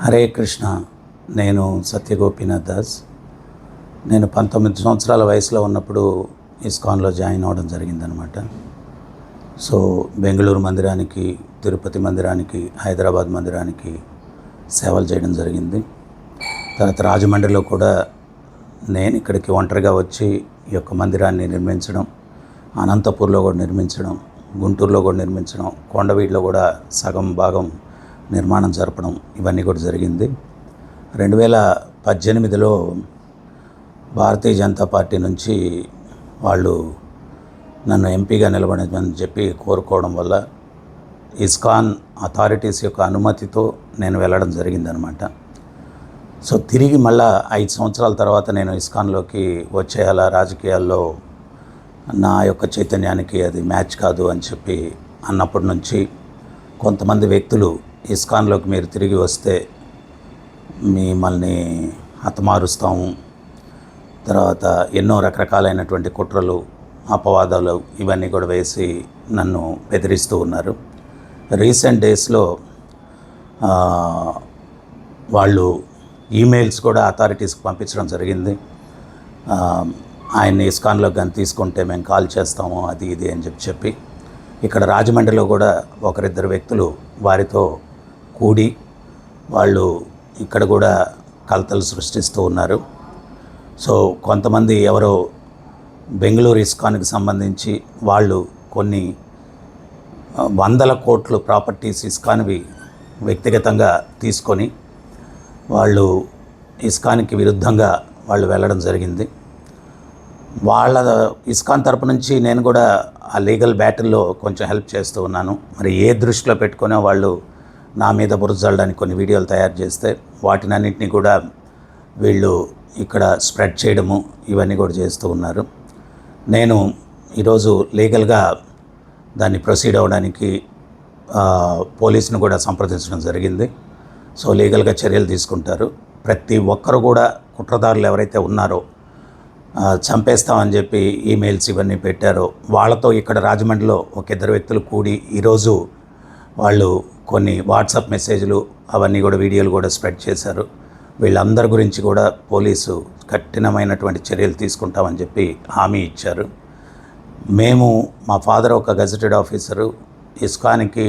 హరే కృష్ణ. నేను సత్యగోపీనాథ్ దాస్. నేను 19 సంవత్సరాల వయసులో ఉన్నప్పుడు ఇస్కాన్లో జాయిన్ అవ్వడం జరిగిందనమాట. సో బెంగళూరు మందిరానికి, తిరుపతి మందిరానికి, హైదరాబాద్ మందిరానికి సేవలు చేయడం జరిగింది. తర్వాత రాజమండ్రిలో కూడా నేను ఇక్కడికి ఒంటరిగా వచ్చి ఈ యొక్క మందిరాన్ని నిర్మించడం, అనంతపూర్లో కూడా నిర్మించడం, గుంటూరులో కూడా నిర్మించడం, కొండవీటిలో కూడా సగం భాగం నిర్మాణం జరపడం, ఇవన్నీ కూడా జరిగింది. 2018లో భారతీయ జనతా పార్టీ నుంచి వాళ్ళు నన్ను ఎంపీగా నిలబడమని చెప్పి కోరుకోవడం వల్ల ఇస్కాన్ అథారిటీస్ యొక్క అనుమతితో నేను వెళ్ళడం జరిగిందనమాట. సో తిరిగి మళ్ళా 5 సంవత్సరాల తర్వాత నేను ఇస్కాన్లోకి వచ్చేయాలా, రాజకీయాల్లో నా యొక్క చైతన్యానికి అది మ్యాచ్ కాదు అని చెప్పి అన్నప్పటి నుంచి కొంతమంది వ్యక్తులు ఇస్కాన్లోకి మీరు తిరిగి వస్తే మిమ్మల్ని హతమారుస్తాము, తర్వాత ఎన్నో రకరకాలైనటువంటి కుట్రలు, అపవాదాలు ఇవన్నీ కూడా వేసి నన్ను బెదిరిస్తూ ఉన్నారు. రీసెంట్ డేస్లో వాళ్ళు ఈమెయిల్స్ కూడా అథారిటీస్కి పంపించడం జరిగింది. ఆయన్ని ఇస్కాన్లోకి కానీ తీసుకుంటే మేము కాల్ చేస్తాము, అది ఇది అని చెప్పి. ఇక్కడ రాజమండ్రిలో కూడా ఒకరిద్దరు వ్యక్తులు వారితో కూడి వాళ్ళు ఇక్కడ కూడా కలతలు సృష్టిస్తూ ఉన్నారు. సో కొంతమంది ఎవరో బెంగళూరు ఇస్కాన్కి సంబంధించి వాళ్ళు కొన్ని 100 కోట్ల ప్రాపర్టీస్ ఇస్కాన్వి వ్యక్తిగతంగా తీసుకొని వాళ్ళు ఇస్కాన్కి విరుద్ధంగా వాళ్ళు వెళ్ళడం జరిగింది. వాళ్ళ ఇస్కాన్ తరపు నుంచి నేను కూడా ఆ లీగల్ బ్యాటిల్లో కొంచెం హెల్ప్ చేస్తూ ఉన్నాను. మరి ఏ దృష్టిలో పెట్టుకునే వాళ్ళు నా మీద బురజల్లడానికి కొన్ని వీడియోలు తయారు చేస్తే వాటినన్నింటినీ కూడా వీళ్ళు ఇక్కడ స్ప్రెడ్ చేయడము ఇవన్నీ కూడా చేస్తూ ఉన్నారు. నేను ఈరోజు లీగల్గా దాన్ని ప్రొసీడ్ అవ్వడానికి పోలీసును కూడా సంప్రదించడం జరిగింది. సో లీగల్గా చర్యలు తీసుకుంటారు. ప్రతి ఒక్కరు కూడా కుట్రదారులు ఎవరైతే ఉన్నారో, చంపేస్తామని చెప్పి ఈమెయిల్స్ ఇవన్నీ పెట్టారో వాళ్ళతో ఇక్కడ రాజమండ్రిలో ఒక ఇద్దరు వ్యక్తులు కూడి ఈరోజు వాళ్ళు కొన్ని వాట్సాప్ మెసేజ్లు అవన్నీ కూడా వీడియోలు కూడా స్ప్రెడ్ చేశారు. వీళ్ళందరి గురించి కూడా పోలీసు కఠినమైనటువంటి చర్యలు తీసుకుంటామని చెప్పి హామీ ఇచ్చారు. మేము, మా ఫాదర్ ఒక గెజెటెడ్ ఆఫీసరు, ఇస్కాన్కి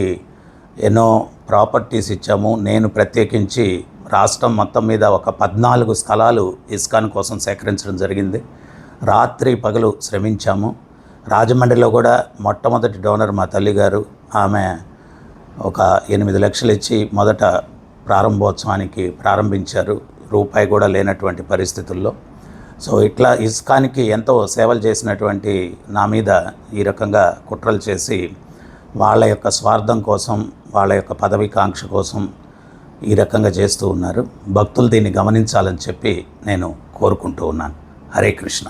ఎన్నో ప్రాపర్టీస్ ఇచ్చాము. నేను ప్రత్యేకించి రాష్ట్రం మొత్తం మీద ఒక 14 స్థలాలు ఇస్కాన్ కోసం సేకరించడం జరిగింది. రాత్రి పగలు శ్రమించాము. రాజమండ్రిలో కూడా మొట్టమొదటి డోనర్ మా తల్లిగారు. ఆమె ఒక 8 లక్షలు ఇచ్చి మొదట ప్రారంభోత్సవానికి ప్రారంభించారు, రూపాయి కూడా లేనటువంటి పరిస్థితుల్లో. సో ఇట్లా ఇస్కాన్కి ఎంతో సేవలు చేసినటువంటి నా మీద ఈ రకంగా కుట్రలు చేసి వాళ్ళ యొక్క స్వార్థం కోసం, వాళ్ళ యొక్క పదవికాంక్ష కోసం ఈ రకంగా చేస్తూ ఉన్నారు. భక్తులు దీన్ని గమనించాలని చెప్పి నేను కోరుకుంటూ ఉన్నాను. హరే కృష్ణ.